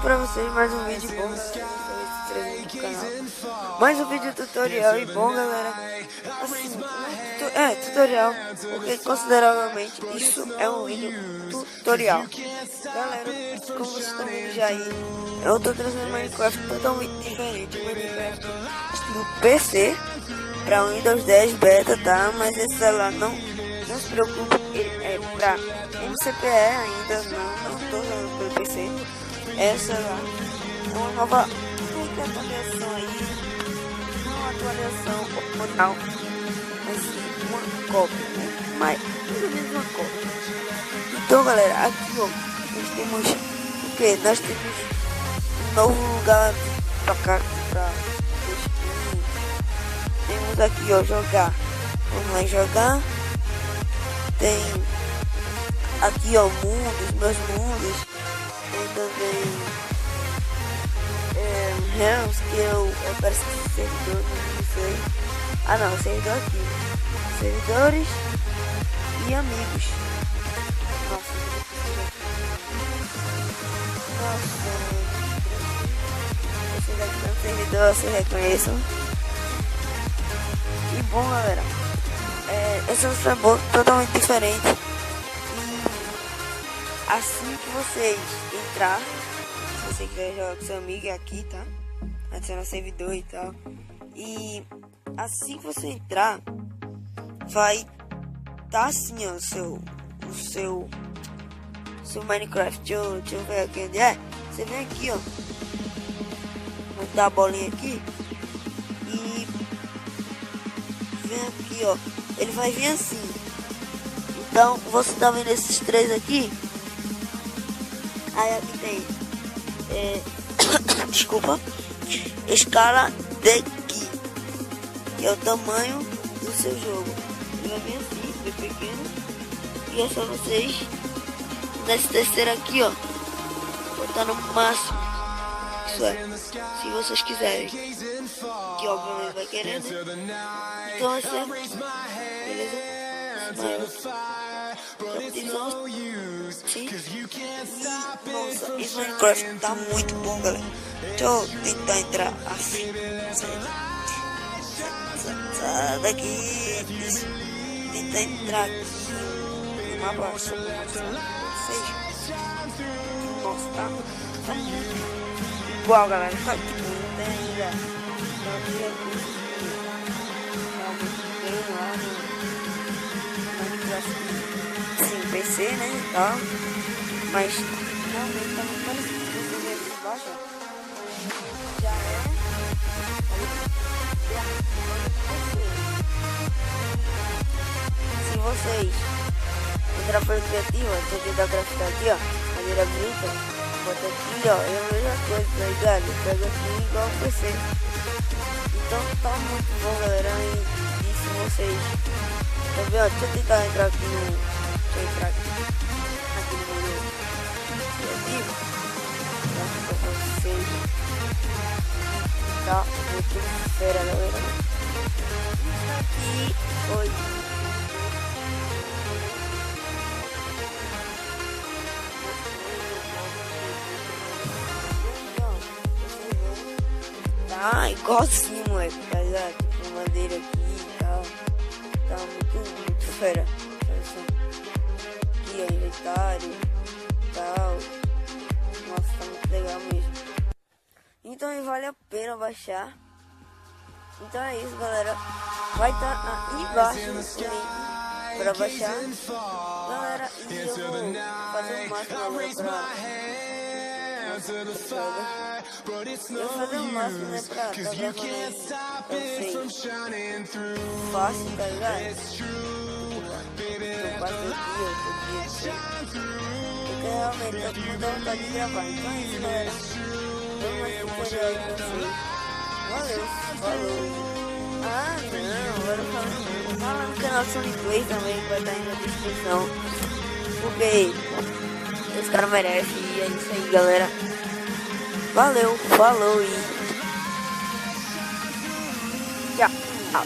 pra vocês mais um vídeo bom, galera, no canal. Mais um vídeo tutorial e bom, galera. Assim, tutorial, porque consideravelmente isso é um vídeo tutorial. Galera, como vocês estão vendo já aí, eu tô trazendo Minecraft totalmente diferente. Minecraft estilo PC pra Windows 10 beta, tá? Mas esse celular não se preocupe, ele é pra MCPE ainda, não tô usando pelo PC. Essa lá é uma nova atualização aí, uma atualização total, mas sim, uma cópia, né? Mas mais ou menos uma cópia. Então, galera, aqui ó, nós temos o que? Nós temos um novo lugar pra cá, temos aqui ó, jogar. Vamos lá jogar. Tem aqui ó, mundos, meus mundos. Tem também Realms, que eu parece que servidor, não sei. Ah não, servidor aqui. Servidores e amigos. Nossa, esse daqui é um servidor, vocês reconheçam. E bom, galera, essa é boa, totalmente diferente. E assim que vocês entrar, se você quiser jogar com seu amigo, é aqui, tá? Adicionar servidor e tal. E assim que você entrar, vai tá assim, ó, o seu Minecraft. Deixa eu ver aqui onde é. Você vem aqui, ó, botar a bolinha aqui e vem aqui, ó. Ele vai vir assim. Então, você tá vendo esses três aqui? Aí aqui tem desculpa, escala de key, que é o tamanho do seu jogo. Ele vai vir assim, bem pequeno. E é só vocês nesse terceiro aqui, ó, botar no máximo. Isso é, se vocês quiserem, que obviamente vai querer, né? Então vai ser, beleza? Sim. Nossa, esse Minecraft tá muito bom, galera. Deixa eu tentar entrar assim. Sai daqui. Tentar entrar aqui no mapa. Nossa, tá muito igual, galera. Tá tipo, não tem ainda. Tem lá no Minecraft, sim, PC, né, e tal, mas realmente tá muito parecido. Você vê aqui embaixo, já se vocês entrar pelo criativo, tem que dar gráfica aqui, ó, maneira bruta, bota aqui, ó, é a mesma coisa, tá ligado? Pega aqui igual o PC. Então tá muito bom, galera, e se vocês, tá vendo? Deixa eu tentar entrar aqui no, meu criativo, pra vocês, tá muito fera, galera. Isso aqui foi tá igualzinho, moleque, tá ligado? Tipo, madeira aqui e tal. Tá muito fera. Aqui é inventário e tal. Nossa, tá muito legal mesmo. Então vale a pena baixar. Então é isso, galera. Vai estar aí embaixo o link pra baixar. Galera, e eu vou fazer o máximo agora eu vou fazer o máximo, né, pra gravando aí, eu sei, fácil, tá ligado? Eu passo o dia, não sei. Porque realmente eu tô com muita vontade de gravar. Então é isso, galera. Vamos mais tutorial aí pra vocês. Valeu, falou. Ah, não, agora eu falo. Fala no canal Sonic Play também, que vai estar aí na descrição. Porque esse cara merece, e é isso aí, galera. Valeu, falou e tchau.